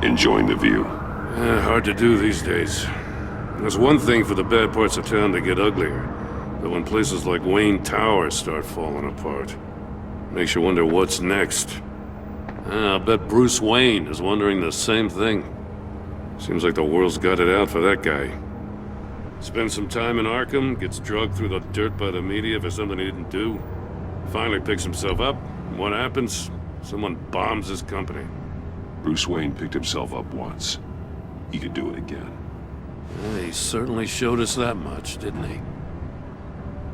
Enjoying the view? Hard to do these days. There's one thing for the bad parts of town to get uglier, but when places like Wayne Tower start falling apart, makes you wonder what's next. I'll bet Bruce Wayne is wondering the same thing. Seems like the world's got it out for that guy. Spends some time in Arkham, gets drugged through the dirt by the media for something he didn't do. Finally picks himself up, and what happens? Someone bombs his company. Bruce Wayne picked himself up once. He could do it again. He certainly showed us that much, didn't he?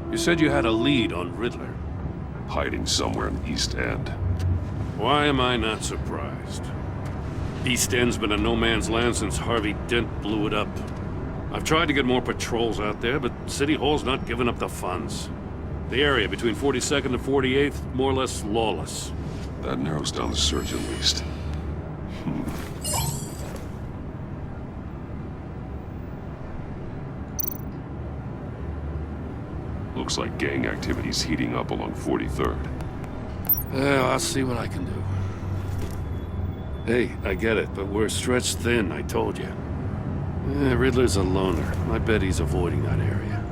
You said you had a lead on Riddler. Hiding somewhere in the East End. Why am I not surprised? East End's been a no-man's land since Harvey Dent blew it up. I've tried to get more patrols out there, but City Hall's not giving up the funds. The area between 42nd and 48th, more or less lawless. That narrows down the search at least. Looks like gang activity's heating up along 43rd. Well, I'll see what I can do. Hey, I get it, but we're stretched thin, I told you. Riddler's a loner. I bet he's avoiding that area.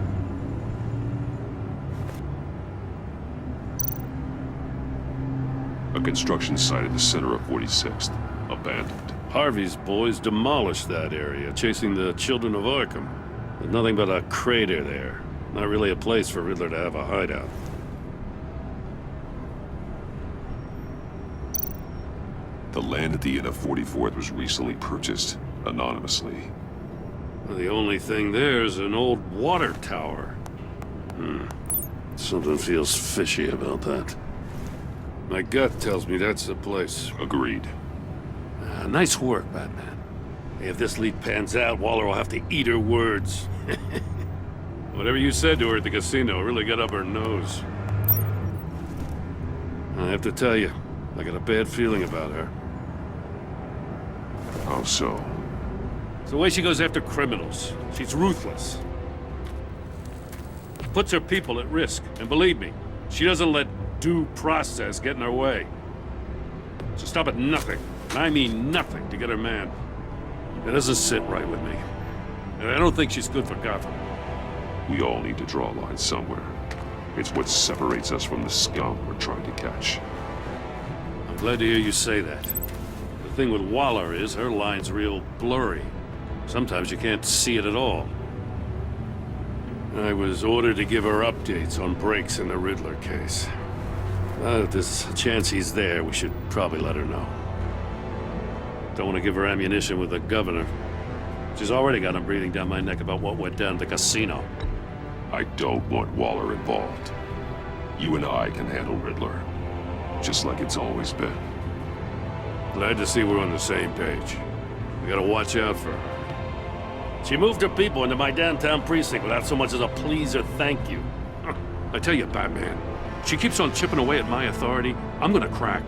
A construction site at the center of 46th. Abandoned. Harvey's boys demolished that area, chasing the children of Arkham. There's nothing but a crater there. Not really a place for Riddler to have a hideout. The land at the end of 44th was recently purchased, anonymously. Well, the only thing there is an old water tower. Something feels fishy about that. My gut tells me that's the place. Agreed. Nice work, Batman. If this lead pans out, Waller will have to eat her words. Whatever you said to her at the casino really got up her nose. I have to tell you, I got a bad feeling about her. How so? It's the way she goes after criminals. She's ruthless. Puts her people at risk. And believe me, she doesn't let due process get in her way. She'll stop at nothing, and I mean nothing, to get her man. It doesn't sit right with me. And I don't think she's good for Gotham. We all need to draw a line somewhere. It's what separates us from the scum we're trying to catch. I'm glad to hear you say that. The thing with Waller is her line's real blurry. Sometimes you can't see it at all. I was ordered to give her updates on breaks in the Riddler case. If there's a chance he's there, we should probably let her know. Don't want to give her ammunition with the governor. She's already got him breathing down my neck about what went down at the casino. I don't want Waller involved. You and I can handle Riddler, just like it's always been. Glad to see we're on the same page. We gotta watch out for her. She moved her people into my downtown precinct without so much as a please or thank you. I tell you, Batman, she keeps on chipping away at my authority. I'm gonna crack.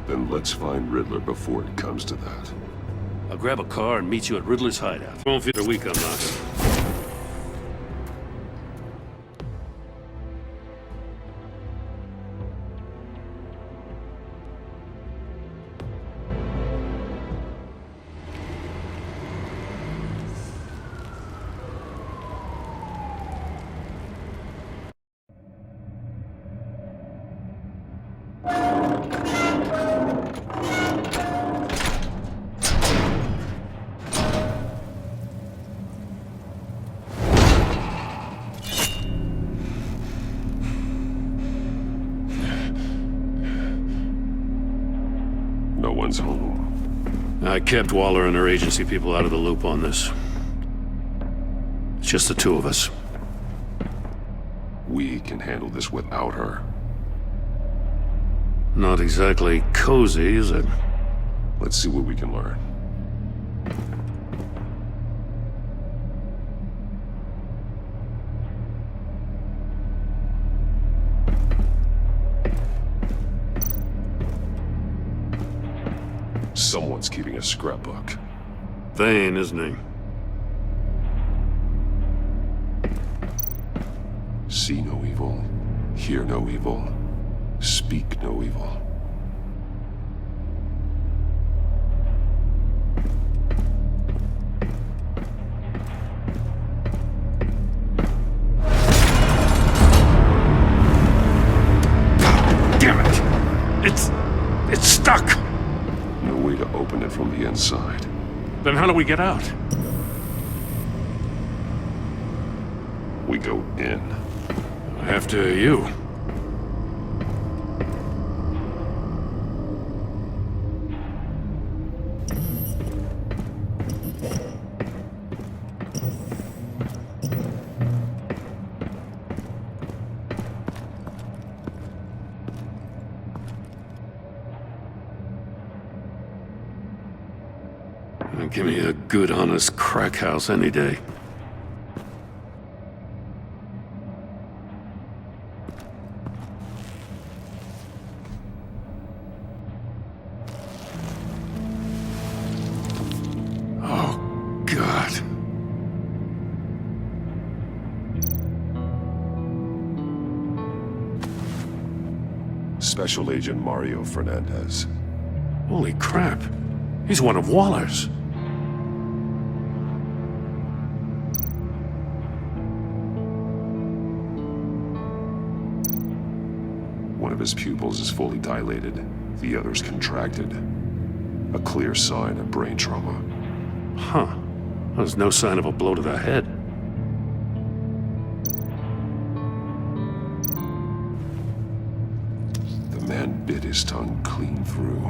Then let's find Riddler before it comes to that. I'll grab a car and meet you at Riddler's hideout. Won't feel a week I'm knocking. No one's home. I kept Waller and her agency people out of the loop on this. It's just the two of us. We can handle this without her. Not exactly cozy, is it? Let's see what we can learn. Someone's keeping a scrapbook. Vain, isn't he? See no evil, hear no evil, speak no evil. open it from the inside. Then how do we get out? We go in. After you. Give me a good, honest crack house any day. Oh, God. Special Agent Mario Fernandez. Holy crap. He's one of Waller's. One of his pupils is fully dilated, the other's contracted. A clear sign of brain trauma. Huh. There's no sign of a blow to the head. The man bit his tongue clean through.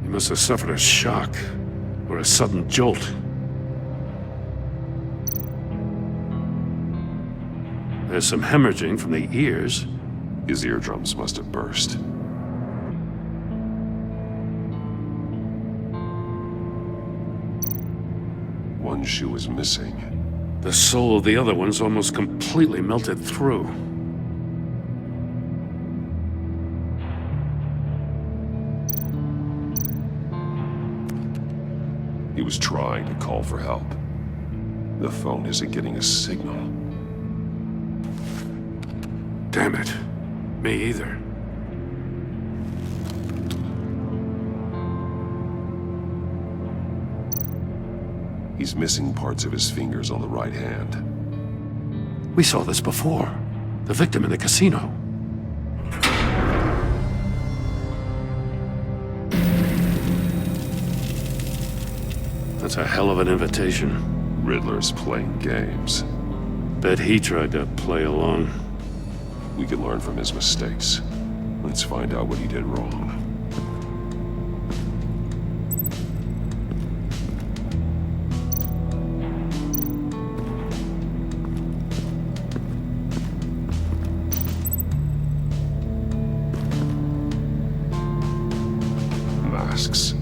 He must have suffered a shock, or a sudden jolt. There's some hemorrhaging from the ears. His eardrums must have burst. One shoe is missing. The sole of the other one's almost completely melted through. He was trying to call for help. The phone isn't getting a signal. Damn it. Me either. He's missing parts of his fingers on the right hand. We saw this before. The victim in the casino. That's a hell of an invitation. Riddler's playing games. Bet he tried to play along. We can learn from his mistakes. Let's find out what he did wrong. Masks.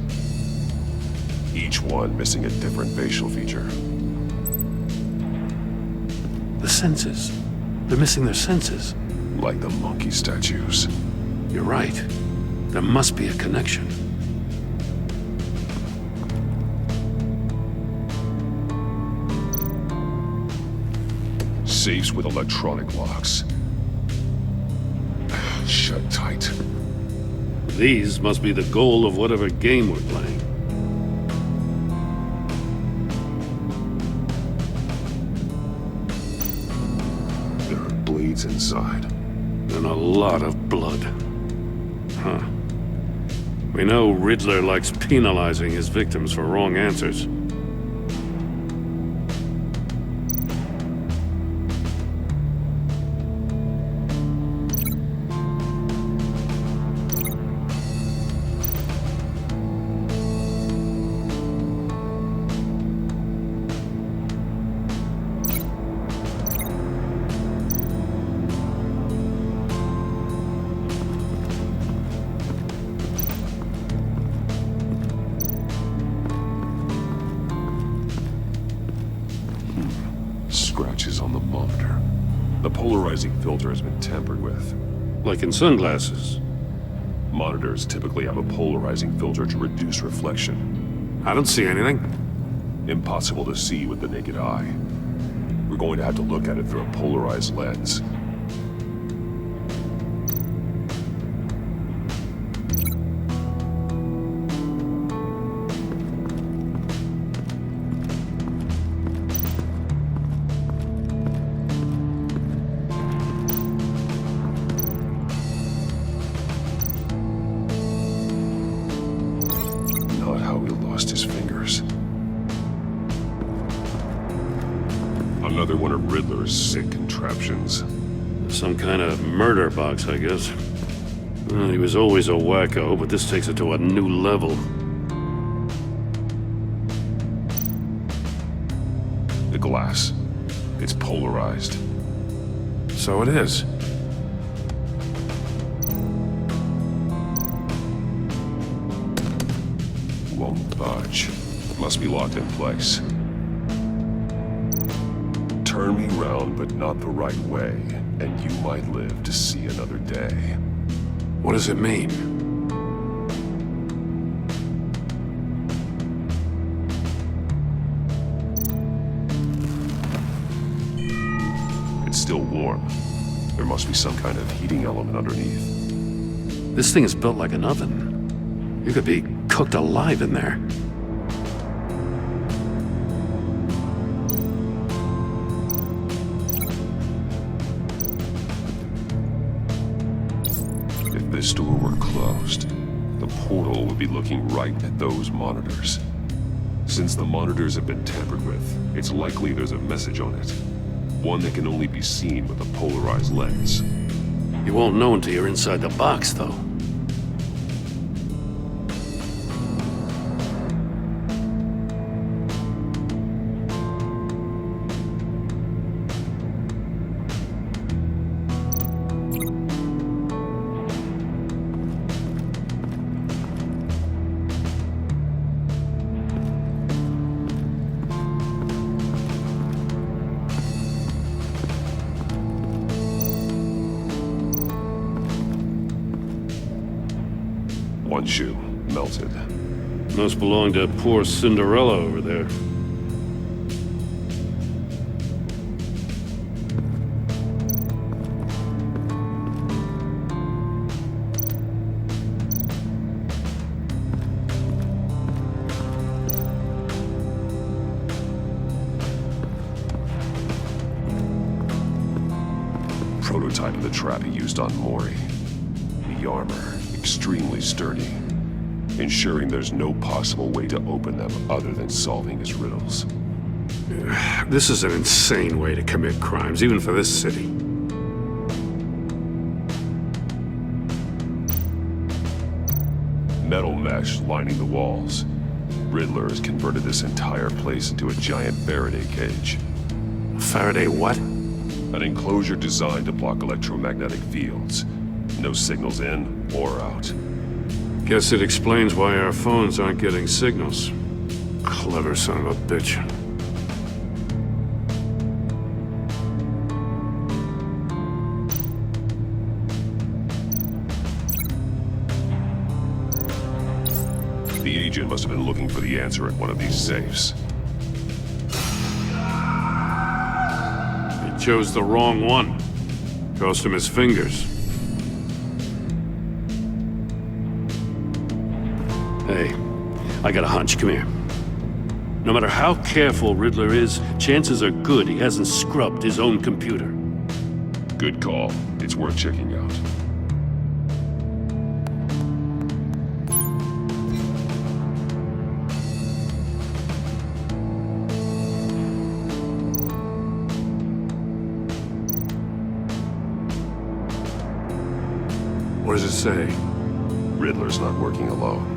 Each one missing a different facial feature. The senses. They're missing their senses. Like the monkey statues. You're right. There must be a connection. Safes with electronic locks. Shut tight. These must be the goal of whatever game we're playing. There are blades inside. And a lot of blood. Huh. We know Riddler likes penalizing his victims for wrong answers. Scratches on the monitor. The polarizing filter has been tampered with. Like in sunglasses. Monitors typically have a polarizing filter to reduce reflection. I don't see anything. Impossible to see with the naked eye. We're going to have to look at it through a polarized lens. sick contraptions. Some kind of murder box, I guess. Well, he was always a wacko, but this takes it to a new level. The glass. It's polarized. So it is. Won't budge. Must be locked in place. Turn me round, but not the right way, and you might live to see another day. What does it mean? It's still warm. There must be some kind of heating element underneath. This thing is built like an oven. You could be cooked alive in there. If this door were closed, the portal would be looking right at those monitors. Since the monitors have been tampered with, it's likely there's a message on it. One that can only be seen with a polarized lens. You won't know until you're inside the box, though. One shoe, melted. Must belong to poor Cinderella over there. Prototype of the trap he used on Mori. The armor, extremely sturdy, ensuring there's no possible way to open them other than solving his riddles. This is an insane way to commit crimes, even for this city. Metal mesh lining the walls. Riddler has converted this entire place into a giant Faraday cage. Faraday what? An enclosure designed to block electromagnetic fields. No signals in or out. Guess it explains why our phones aren't getting signals. Clever son of a bitch. The agent must have been looking for the answer in one of these safes. He chose the wrong one. Cost him his fingers. Hey, I got a hunch. Come here. No matter how careful Riddler is, chances are good he hasn't scrubbed his own computer. Good call. It's worth checking out. What does it say? Riddler's not working alone.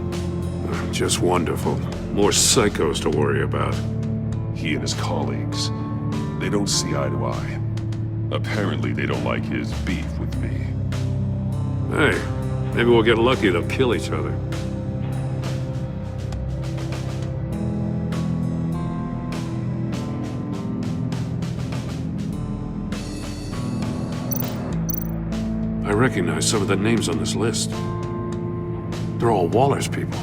Just wonderful. More psychos to worry about. He and his colleagues, they don't see eye to eye. Apparently they don't like his beef with me. Hey, maybe we'll get lucky they'll kill each other. I recognize some of the names on this list. They're all Waller's people.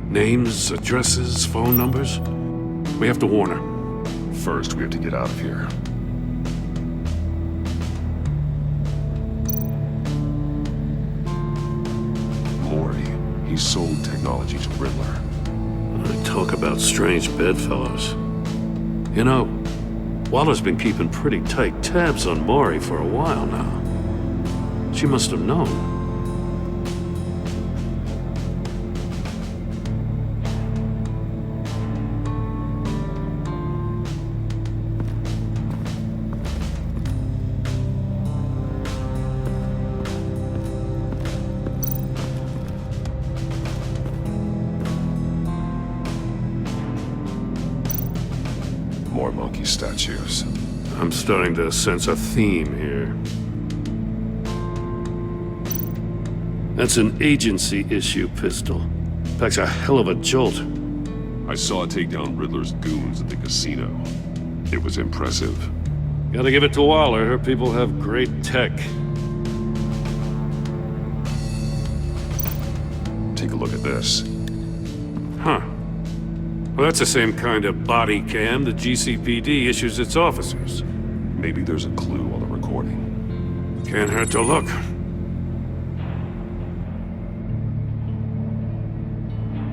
Names, addresses, phone numbers. We have to warn her. First, we have to get out of here. Mori, he sold technology to Riddler. Talk about strange bedfellows. You know, Waller's been keeping pretty tight tabs on Mori for a while now. She must have known. statues. I'm starting to sense a theme here. That's an agency issue pistol. Packs a hell of a jolt. I saw it take down Riddler's goons at the casino. It was impressive. Gotta give it to Waller. Her people have great tech. Take a look at this. Huh. Well, that's the same kind of body cam the GCPD issues its officers. Maybe there's a clue on the recording. Can't hurt to look.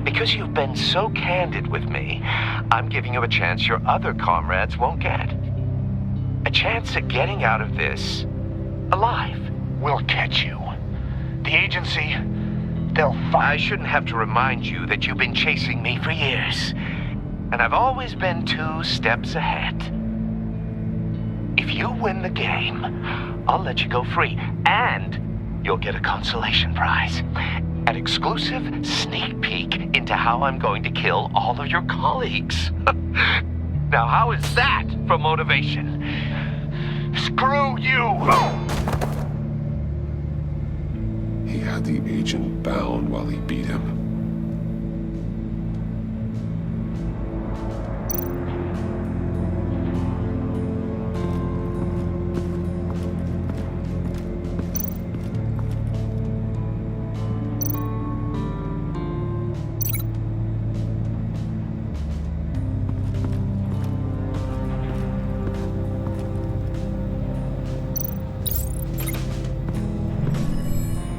Because you've been so candid with me, I'm giving you a chance your other comrades won't get. A chance at getting out of this alive. We'll catch you. The agency, they'll I shouldn't have to remind you that you've been chasing me for years. And I've always been 2 steps ahead. If you win the game, I'll let you go free. And you'll get a consolation prize. An exclusive sneak peek into how I'm going to kill all of your colleagues. Now, how is that for motivation? screw you! He had the agent bound while he beat him.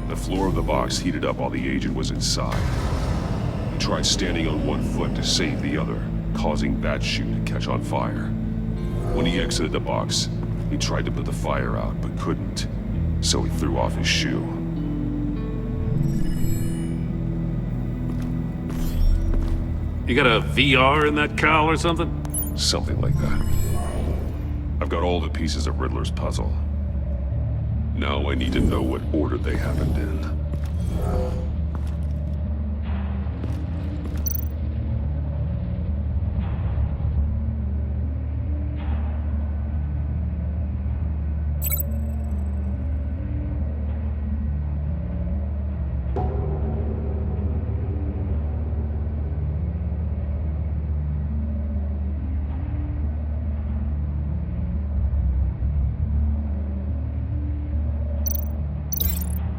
The floor of the box heated up while the agent was inside. He tried standing on one foot to save the other, causing that shoe to catch on fire. When he exited the box, he tried to put the fire out, but couldn't, so he threw off his shoe. You got a VR in that cowl or something? Something like that. I've got all the pieces of Riddler's puzzle. Now I need to know what order they happened in.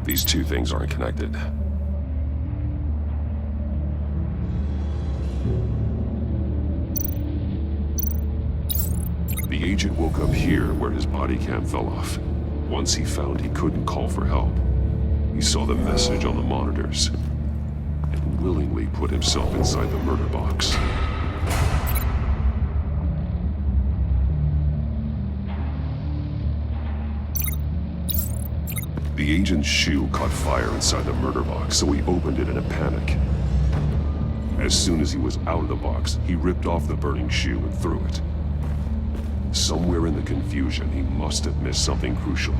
These two things aren't connected. The agent woke up here where his body cam fell off. Once he found he couldn't call for help, he saw the message on the monitors and willingly put himself inside the murder box. The agent's shoe caught fire inside the murder box, so he opened it in a panic. As soon as he was out of the box, he ripped off the burning shoe and threw it. Somewhere in the confusion, he must have missed something crucial.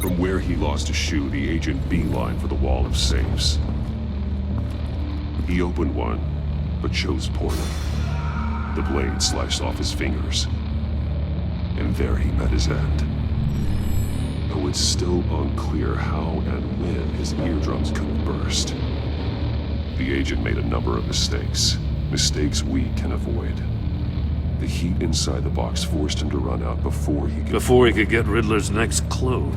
From where he lost his shoe, the agent beelined for the wall of safes. He opened one, but chose poorly. The blade sliced off his fingers, and there he met his end. Though it's still unclear how and when his eardrums could burst. The agent made a number of mistakes we can avoid. The heat inside the box forced him to run out before he could get Riddler's next clue.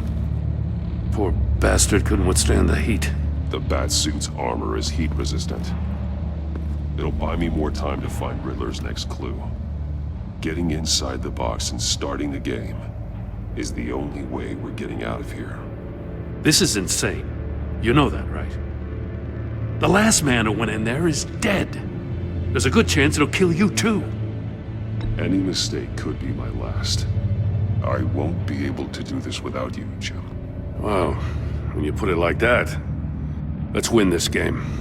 Poor bastard couldn't withstand the heat. The Batsuit's armor is heat resistant. It'll buy me more time to find Riddler's next clue. Getting inside the box and starting the game is the only way we're getting out of here. This is insane. You know that, right? The last man who went in there is dead. There's a good chance it'll kill you too. Any mistake could be my last. I won't be able to do this without you, Jim. Well, when you put it like that, let's win this game.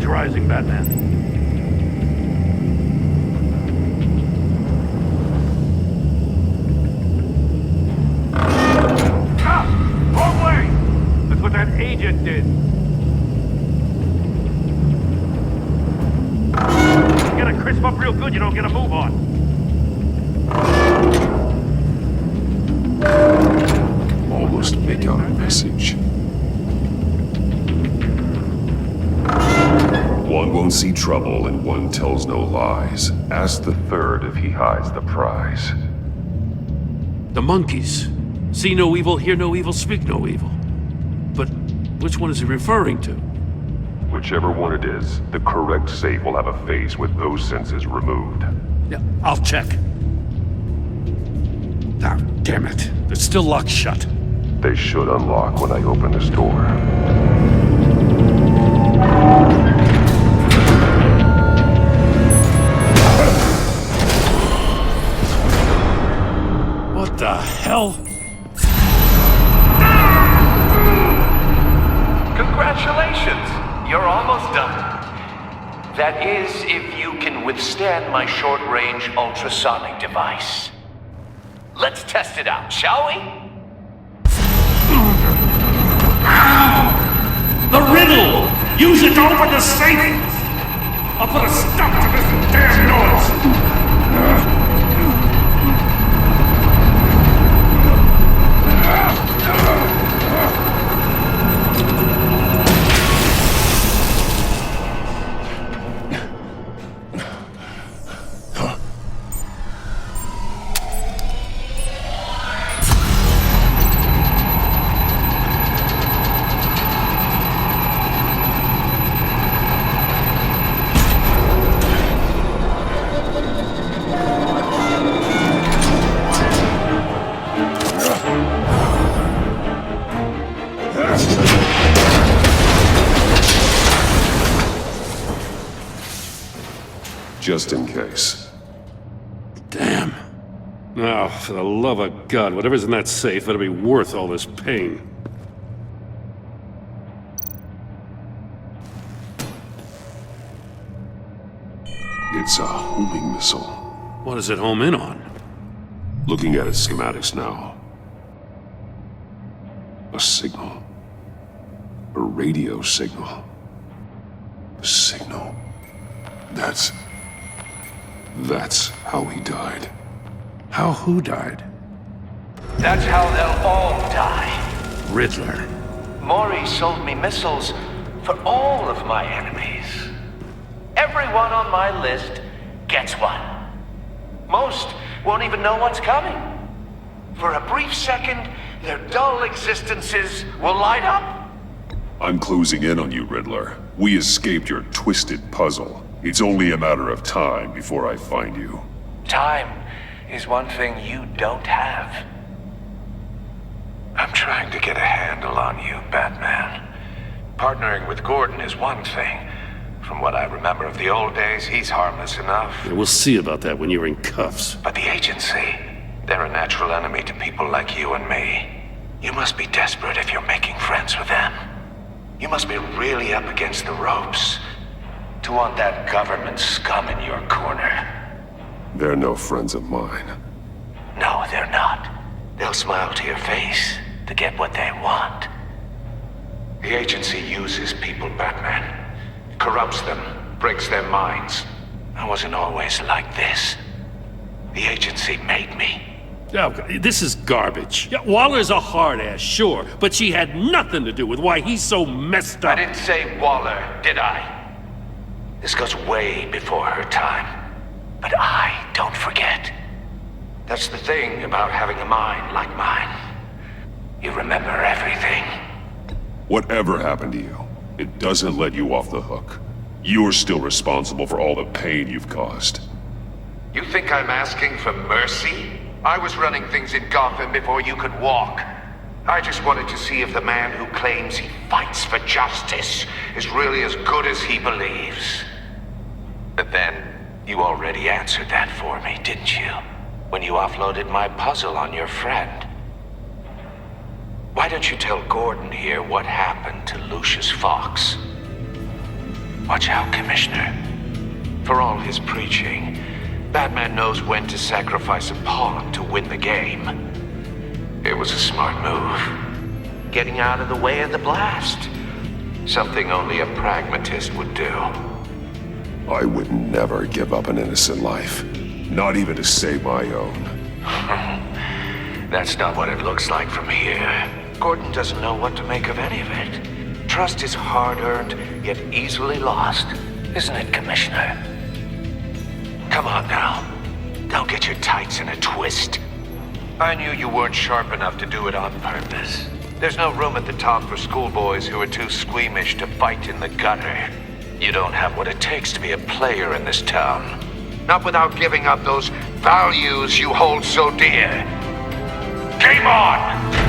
Rising, Batman. you did. You gotta crisp up real good, you don't get a move on. Almost make out a message. One won't see trouble and one tells no lies. Ask the third if he hides the prize. The monkeys. See no evil, hear no evil, speak no evil. But which one is he referring to? Whichever one it is, the correct safe will have a face with those senses removed. Yeah, I'll check. Ah, damn it. They're still locked shut. They should unlock when I open this door. What the hell? Congratulations! You're almost done. That is, if you can withstand my short-range ultrasonic device. Let's test it out, shall we? The riddle! Use it to open the safe! I'll put a stop to this damn noise! Just in case. Damn. Now, for the love of God, whatever's in that safe better be worth all this pain. It's a homing missile. What does it home in on? Looking at its schematics now. A signal. A radio signal. A signal. That's how he died. How who died? That's how they'll all die. Riddler. Maury sold me missiles for all of my enemies. Everyone on my list gets one. Most won't even know what's coming. For a brief second, their dull existences will light up. I'm closing in on you, Riddler. We escaped your twisted puzzle. It's only a matter of time before I find you. Time is one thing you don't have. I'm trying to get a handle on you, Batman. Partnering with Gordon is one thing. From what I remember of the old days, he's harmless enough. Yeah, we'll see about that when you're in cuffs. But the agency, they're a natural enemy to people like you and me. You must be desperate if you're making friends with them. You must be really up against the ropes to want that government scum in your corner. They're no friends of mine. No, they're not. They'll smile to your face to get what they want. The agency uses people, Batman. Corrupts them, breaks their minds. I wasn't always like this. The agency made me. Oh, this is garbage. Yeah, Waller's a hard ass, sure, but she had nothing to do with why he's so messed up. I didn't say Waller, did I? This goes way before her time. But I don't forget. That's the thing about having a mind like mine. You remember everything. Whatever happened to you, it doesn't let you off the hook. You're still responsible for all the pain you've caused. You think I'm asking for mercy? I was running things in Gotham before you could walk. I just wanted to see if the man who claims he fights for justice is really as good as he believes. But then, you already answered that for me, didn't you? When you offloaded my puzzle on your friend. Why don't you tell Gordon here what happened to Lucius Fox? Watch out, Commissioner. For all his preaching, Batman knows when to sacrifice a pawn to win the game. It was a smart move. getting out of the way of the blast. Something only a pragmatist would do. I would never give up an innocent life. Not even to save my own. That's not what it looks like from here. Gordon doesn't know what to make of any of it. Trust is hard-earned, yet easily lost. Isn't it, Commissioner? Come on now. Don't get your tights in a twist. I knew you weren't sharp enough to do it on purpose. There's no room at the top for schoolboys who are too squeamish to fight in the gutter. You don't have what it takes to be a player in this town. Not without giving up those values you hold so dear. Game on!